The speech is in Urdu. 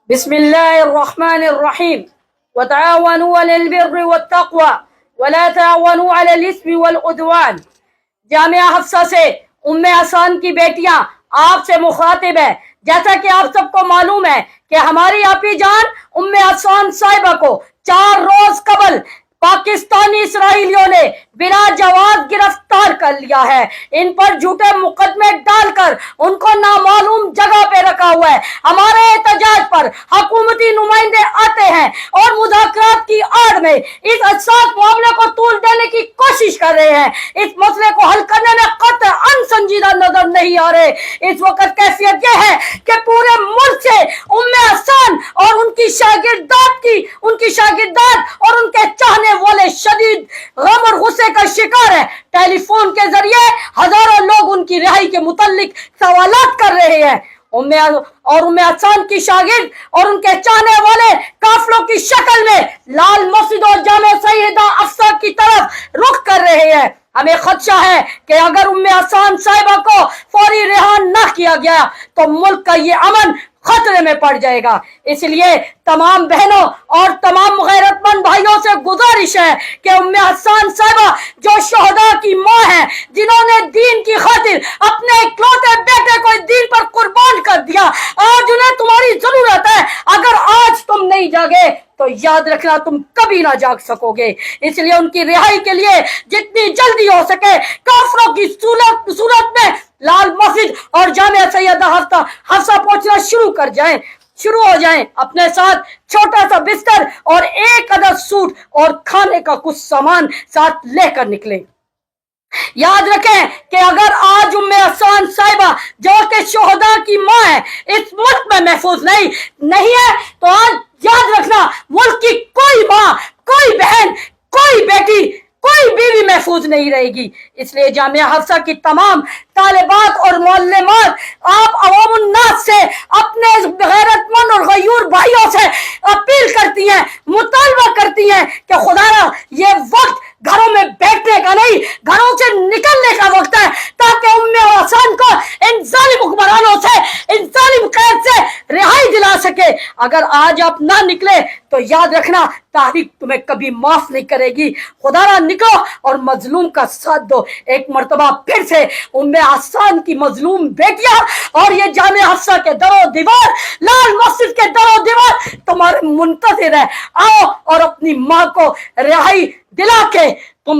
بسم اللہ الرحمن الرحیم وتعاونوا علی البر والتقوى ولا تعاونوا علی الاثم والعدوان۔ جامعہ حفصہ سے ام حسان کی بیٹیاں آپ سے مخاطب ہے۔ جیسا کہ آپ سب کو معلوم ہے کہ ہماری آپی جان ام حسان صاحبہ کو 4 روز قبل پاکستانی اسرائیلیوں نے بلا جواز گرفتار کر لیا ہے۔ ان پر جھوٹے مقدمے ڈال کر ان کو نامعلوم جگہ پہ رکھا ہوا ہے۔ ہمارے احتجاج پر حکومتی نمائندے آتے ہیں اور مذاکرات کی آڑ میں اس حساس معاملے کو طول دینے کی کوشش کر رہے ہیں۔ اس مسئلے کو حل کرنے میں قطعاً سنجیدہ نظر نہیں آ رہے۔ اس وقت کیفیت یہ ہے کہ پورے ملک سے ام حسان اور ان کی شاگردات اور ان کے چاہنے والے شدید غم اور غصے کا شکار ہے۔ ٹیلی فون کے ذریعے ہزاروں لوگ ان کی رہائی کے متعلق سوالات کر رہے ہیں۔ ام حسان کی شاگرد اور ان کے چاہنے والے قافلوں کی شکل میں لال مسجد اور جامع سیدہ حفصہ کی طرف رخ کر رہے ہیں۔ ہمیں خدشہ ہے کہ اگر ام حسان صاحبہ کو فوری رہا نہ کیا گیا تو ملک کا یہ امن خطرے میں پڑ جائے گا۔ اس لیے تمام بہنوں اور تمام غیرت مند بھائیوں سے گزارش ہے کہ ام حسان صاحبہ جو شہداء کی ماں ہیں، جنہوں نے دین کی خاطر اپنے اکلوتے بیٹے کو دین پر قربان کر دیا، آج انہیں تمہاری ضرورت ہے۔ اگر آج تم نہیں جاگے تو یاد رکھنا تم کبھی نہ جاگ سکو گے۔ اس لیے ان کی رہائی کے لیے جتنی جلدی ہو سکے کافروں کی صورت میں لال مسجد اور جامع سیدہ حفصہ پہنچنا شروع ہو جائیں۔ اپنے ساتھ چھوٹا سا بستر اور 1 عدد سوٹ اور کھانے کا کچھ سامان ساتھ لے کر نکلیں۔ یاد رکھیں کہ اگر آج ام حسان صاحبہ جو کہ شہداء کی ماں ہے اس ملک میں محفوظ نہیں ہے تو آج یاد رکھنا ملک کی کوئی ماں، کوئی بہن، کوئی بیٹی، کوئی بیوی محفوظ نہیں رہے گی۔ اس لیے جامعہ حفصہ کی تمام طالبات اور معلمات آپ عوام الناس سے، اپنے غیرت مند اور غیور بھائیوں سے اپیل کرتی ہیں، مطالبہ کرتی ہیں کہ خدایا یہ وقت گھروں میں بیٹھنے کا نہیں، گھروں سے نکلنے کا وقت ہے، تاکہ ام حسان کو ان ظالم حکمرانوں سے، ان ظالم قید سے رہائی دلا سکے۔ اگر آج آپ نہ نکلے تو یاد رکھنا تاریخ تمہیں کبھی معاف نہیں کرے گی۔ خدا را نکلو اور مظلوم کا ساتھ دو۔ ایک مرتبہ پھر سے ام حسان کی مظلوم بیٹیاں اور یہ جامع حفصہ کے در و دیوار، لال مسجد کے در و دیوار تمہارے منتظر ہے۔ آؤ اور اپنی ماں کو رہائی دلا کے تم